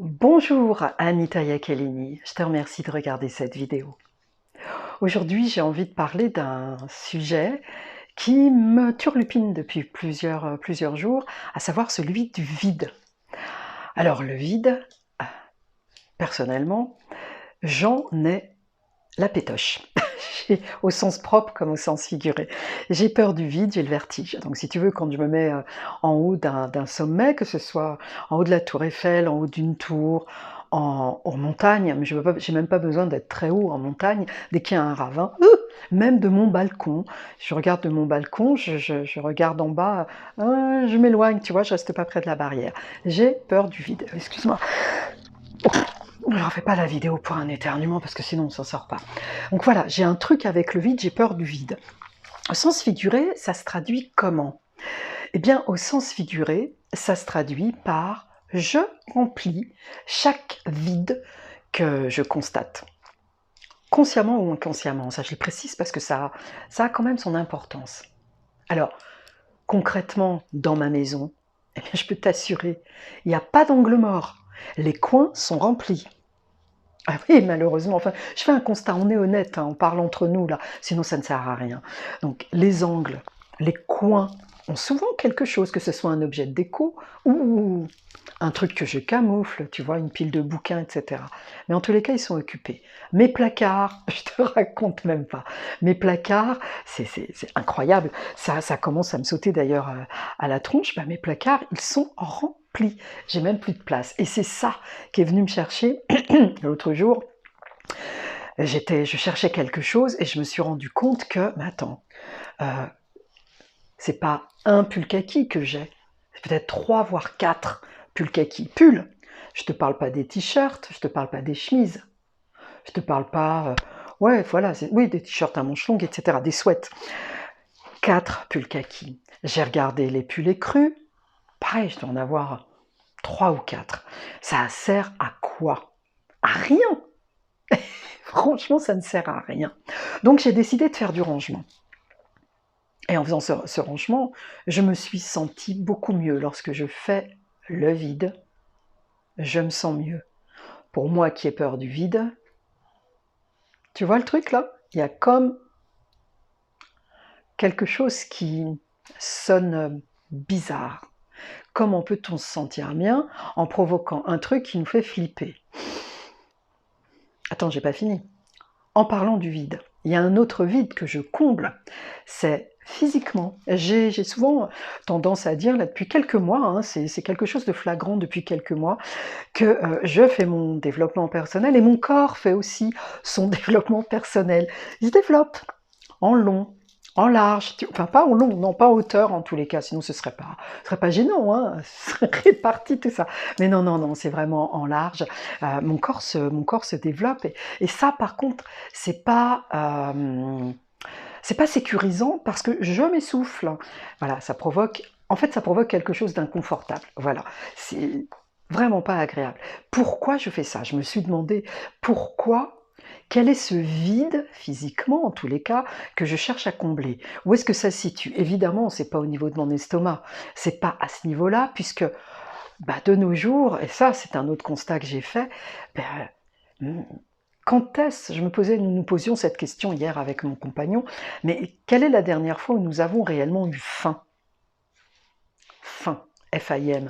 Bonjour Anita Iacchelini, je te remercie de regarder cette vidéo. Aujourd'hui, j'ai envie de parler d'un sujet qui me turlupine depuis plusieurs jours, à savoir celui du vide. Alors le vide, personnellement, j'en ai la pétoche, au sens propre comme au sens figuré. J'ai peur du vide, j'ai le vertige. Donc si tu veux, quand je me mets en haut d'un sommet, que ce soit en haut de la tour Eiffel, en haut d'une tour, en montagne, mais je n'ai même pas besoin d'être très haut en montagne, dès qu'il y a un ravin, même de mon balcon, je regarde de mon balcon, je regarde en bas, je m'éloigne, tu vois, je reste pas près de la barrière. J'ai peur du vide, excuse-moi. Je ne refais pas la vidéo pour un éternuement parce que sinon on s'en sort pas. Donc voilà, j'ai un truc avec le vide, j'ai peur du vide. Au sens figuré, ça se traduit comment? Eh bien, au sens figuré, ça se traduit par je remplis chaque vide que je constate. Consciemment ou inconsciemment, ça je le précise parce que ça a quand même son importance. Alors, concrètement, dans ma maison, eh bien, je peux t'assurer, il n'y a pas d'angle mort. Les coins sont remplis. Ah oui, malheureusement, enfin, je fais un constat, on est honnête, hein, on parle entre nous là, sinon ça ne sert à rien. Donc les angles, les coins ont souvent quelque chose, que ce soit un objet de déco ou un truc que je camoufle, tu vois, une pile de bouquins, etc. Mais en tous les cas, ils sont occupés. Mes placards, je te raconte même pas. Mes placards, c'est incroyable. Ça commence à me sauter d'ailleurs à la tronche. Bah, mes placards, ils sont remplis. J'ai même plus de place. Et c'est ça qui est venu me chercher l'autre jour. Je cherchais quelque chose et je me suis rendu compte que, mais attends, c'est pas un pull kaki que j'ai, c'est peut-être 3 voire 4 pull kaki. Pull, je te parle pas des t-shirts, je te parle pas des chemises, je te parle pas, ouais, voilà, oui, des t-shirts à manches longues, etc., des sweats. 4 pulls kaki. J'ai regardé les pulls écrus, pareil, je dois en avoir 3 ou 4. Ça sert à quoi? À rien. Franchement, ça ne sert à rien. Donc j'ai décidé de faire du rangement. Et en faisant ce rangement, je me suis sentie beaucoup mieux. Lorsque je fais le vide, je me sens mieux. Pour moi qui ai peur du vide, tu vois le truc là? Il y a comme quelque chose qui sonne bizarre. Comment peut-on se sentir bien en provoquant un truc qui nous fait flipper? Attends, j'ai pas fini. En parlant du vide, il y a un autre vide que je comble, c'est physiquement. J'ai souvent tendance à dire, là, depuis quelques mois, hein, c'est quelque chose de flagrant depuis quelques mois, que je fais mon développement personnel et mon corps fait aussi son développement personnel. Il se développe en long, en large, enfin pas en long, non, pas en hauteur en tous les cas, sinon ce serait pas gênant, hein, ce serait réparti tout ça. Mais non, non, non, c'est vraiment en large. Mon corps se développe et ça, par contre, c'est pas sécurisant parce que je m'essouffle. Voilà, en fait, ça provoque quelque chose d'inconfortable. Voilà, c'est vraiment pas agréable. Pourquoi je fais ça? Je me suis demandé pourquoi. Quel est ce vide, physiquement en tous les cas, que je cherche à combler? Où est-ce que ça se situe? Évidemment, c'est pas au niveau de mon estomac, c'est pas à ce niveau-là, puisque bah, de nos jours, et ça c'est un autre constat que j'ai fait, ben, quand est-ce, nous nous posions cette question hier avec mon compagnon, mais quelle est la dernière fois où nous avons réellement eu faim? Faim, F-A-I-M.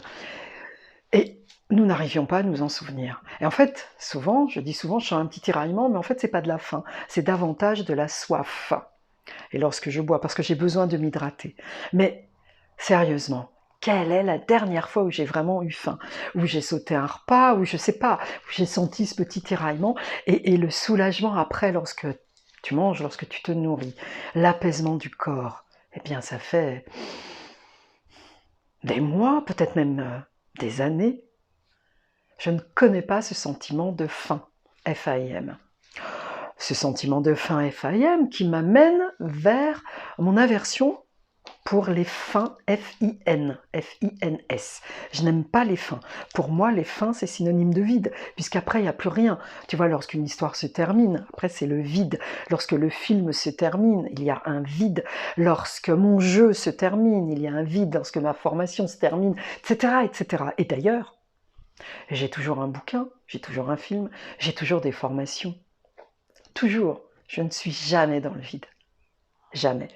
Et nous n'arrivions pas à nous en souvenir. Et en fait, je dis souvent, je sens un petit tiraillement, mais en fait, c'est pas de la faim, c'est davantage de la soif. Et lorsque je bois, parce que j'ai besoin de m'hydrater. Mais sérieusement, quelle est la dernière fois où j'ai vraiment eu faim? Où j'ai sauté un repas, où je sais pas, où j'ai senti ce petit tiraillement et le soulagement après lorsque tu manges, lorsque tu te nourris, l'apaisement du corps. Eh bien, ça fait des mois, peut-être même des années. Je ne connais pas ce sentiment de faim, F-A-I-M. Ce sentiment de faim, F-A-I-M, qui m'amène vers mon aversion pour les fins, F-I-N, F-I-N-S. Je n'aime pas les fins. Pour moi, les fins, c'est synonyme de vide, puisqu'après, il n'y a plus rien. Tu vois, lorsqu'une histoire se termine, après, c'est le vide. Lorsque le film se termine, il y a un vide. Lorsque mon jeu se termine, il y a un vide. Lorsque ma formation se termine, etc., etc. Et d'ailleurs, J'ai toujours un bouquin, j'ai toujours un film, j'ai toujours des formations. Toujours. Je ne suis jamais dans le vide. Jamais.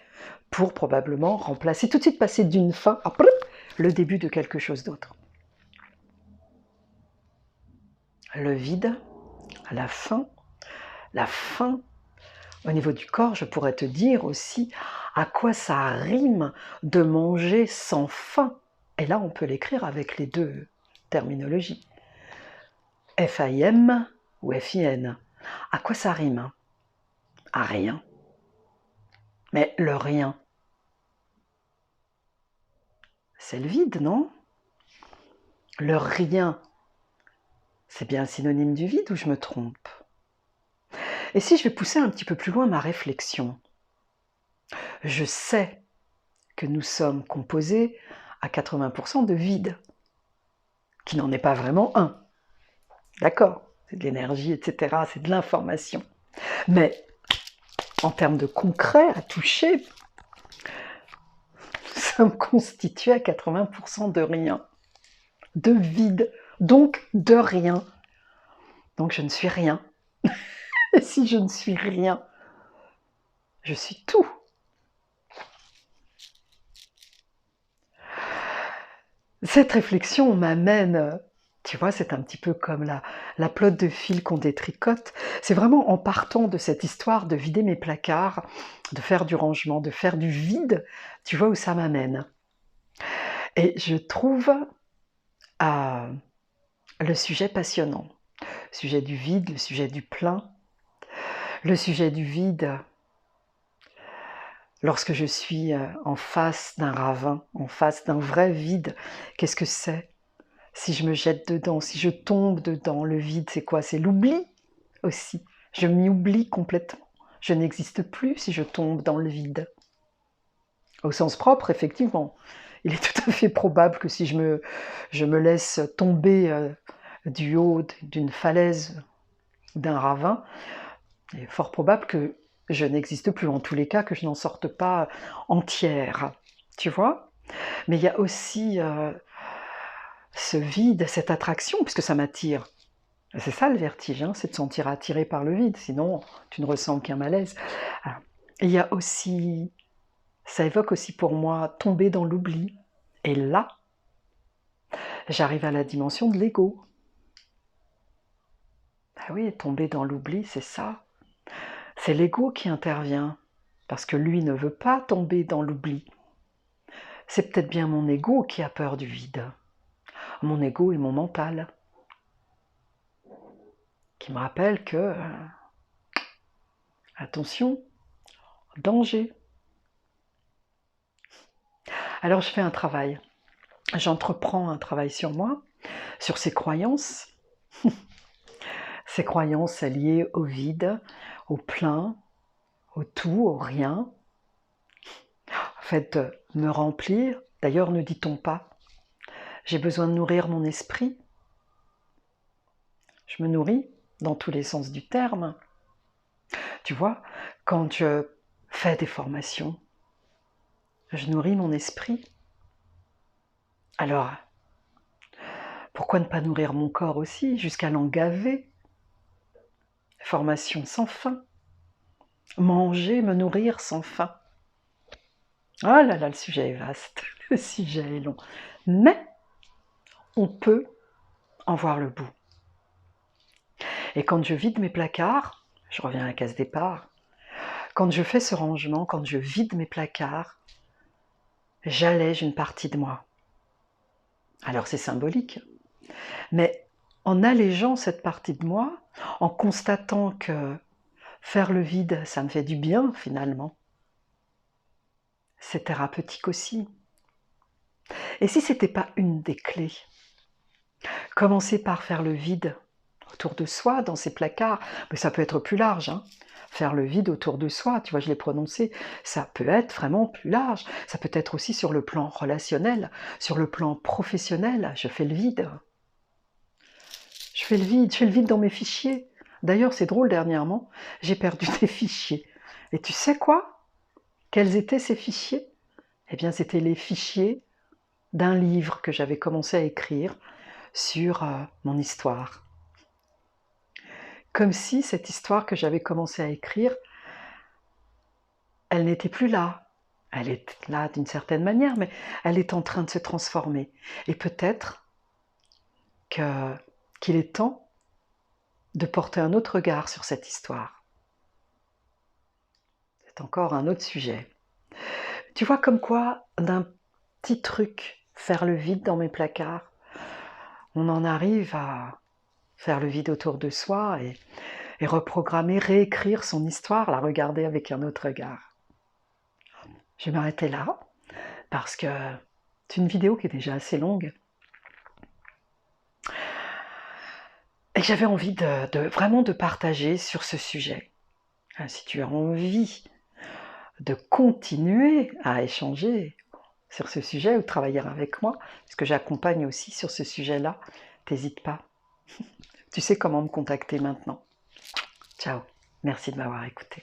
Pour probablement remplacer, tout de suite passer d'une fin à le début de quelque chose d'autre. Le vide, la faim, au niveau du corps, je pourrais te dire aussi à quoi ça rime de manger sans faim. Et là, on peut l'écrire avec les deux terminologies. F-A-I-M ou F-I-N. À quoi ça rime? À rien. Mais le rien, c'est le vide, non? Le rien, c'est bien synonyme du vide ou je me trompe? Et si je vais pousser un petit peu plus loin ma réflexion, je sais que nous sommes composés à 80% de vide, qui n'en est pas vraiment un. D'accord? C'est de l'énergie, etc. C'est de l'information. Mais en termes de concret, à toucher, nous sommes constitués à 80% de rien, de vide, donc de rien. Donc je ne suis rien. Et si je ne suis rien, je suis tout. Cette réflexion m'amène, tu vois, c'est un petit peu comme la pelote de fil qu'on détricote. C'est vraiment en partant de cette histoire de vider mes placards, de faire du rangement, de faire du vide, tu vois où ça m'amène. Et je trouve le sujet passionnant. Le sujet du vide, le sujet du plein, le sujet du vide. Lorsque je suis en face d'un ravin, en face d'un vrai vide, qu'est-ce que c'est? Si je me jette dedans, si je tombe dedans, le vide, c'est quoi? C'est l'oubli aussi. Je m'y oublie complètement. Je n'existe plus si je tombe dans le vide. Au sens propre, effectivement. Il est tout à fait probable que si je me laisse tomber du haut d'une falaise, d'un ravin, il est fort probable que je n'existe plus, en tous les cas, que je n'en sorte pas entière. Tu vois? Mais il y a aussi ce vide, cette attraction, puisque ça m'attire. C'est ça le vertige, hein, c'est de se sentir attiré par le vide, sinon tu ne ressens qu'un malaise. Il y a aussi, ça évoque aussi pour moi tomber dans l'oubli. Et là, j'arrive à la dimension de l'ego. Ah oui, tomber dans l'oubli, c'est ça. C'est l'ego qui intervient, parce que lui ne veut pas tomber dans l'oubli. C'est peut-être bien mon ego qui a peur du vide. Mon ego et mon mental, qui me rappellent que, attention, danger. Alors je fais un travail, j'entreprends un travail sur moi, sur ces croyances liées au vide, au plein, au tout, au rien. En fait, me remplir, d'ailleurs ne dit-on pas, j'ai besoin de nourrir mon esprit. Je me nourris dans tous les sens du terme. Tu vois, quand je fais des formations, je nourris mon esprit. Alors, pourquoi ne pas nourrir mon corps aussi, jusqu'à l'engaver? Formation sans fin. Manger, me nourrir sans fin. Ah là là, le sujet est vaste, le sujet est long. Mais on peut en voir le bout. Et quand je vide mes placards, je reviens à la case départ, quand je fais ce rangement, quand je vide mes placards, j'allège une partie de moi. Alors c'est symbolique, mais en allégeant cette partie de moi, en constatant que faire le vide, ça me fait du bien finalement, c'est thérapeutique aussi. Et si c'était pas une des clés? Commencer par faire le vide autour de soi, dans ses placards, mais ça peut être plus large, hein. Faire le vide autour de soi, tu vois, je l'ai prononcé, ça peut être vraiment plus large. Ça peut être aussi sur le plan relationnel, sur le plan professionnel, je fais le vide. Je fais le vide dans mes fichiers. D'ailleurs, c'est drôle, dernièrement, j'ai perdu des fichiers. Et tu sais quoi? Quels étaient ces fichiers? Eh bien, c'était les fichiers d'un livre que j'avais commencé à écrire sur mon histoire. Comme si cette histoire que j'avais commencé à écrire, elle n'était plus là. Elle est là d'une certaine manière, mais elle est en train de se transformer. Et peut-être qu'il est temps de porter un autre regard sur cette histoire. C'est encore un autre sujet. Tu vois comme quoi, d'un petit truc, faire le vide dans mes placards, on en arrive à faire le vide autour de soi et reprogrammer, réécrire son histoire, la regarder avec un autre regard. Je vais m'arrêter là, parce que c'est une vidéo qui est déjà assez longue. Et j'avais envie vraiment de partager sur ce sujet. Si tu as envie de continuer à échanger sur ce sujet ou travailler avec moi, parce que j'accompagne aussi sur ce sujet-là, n'hésite pas. Tu sais comment me contacter maintenant. Ciao, merci de m'avoir écouté.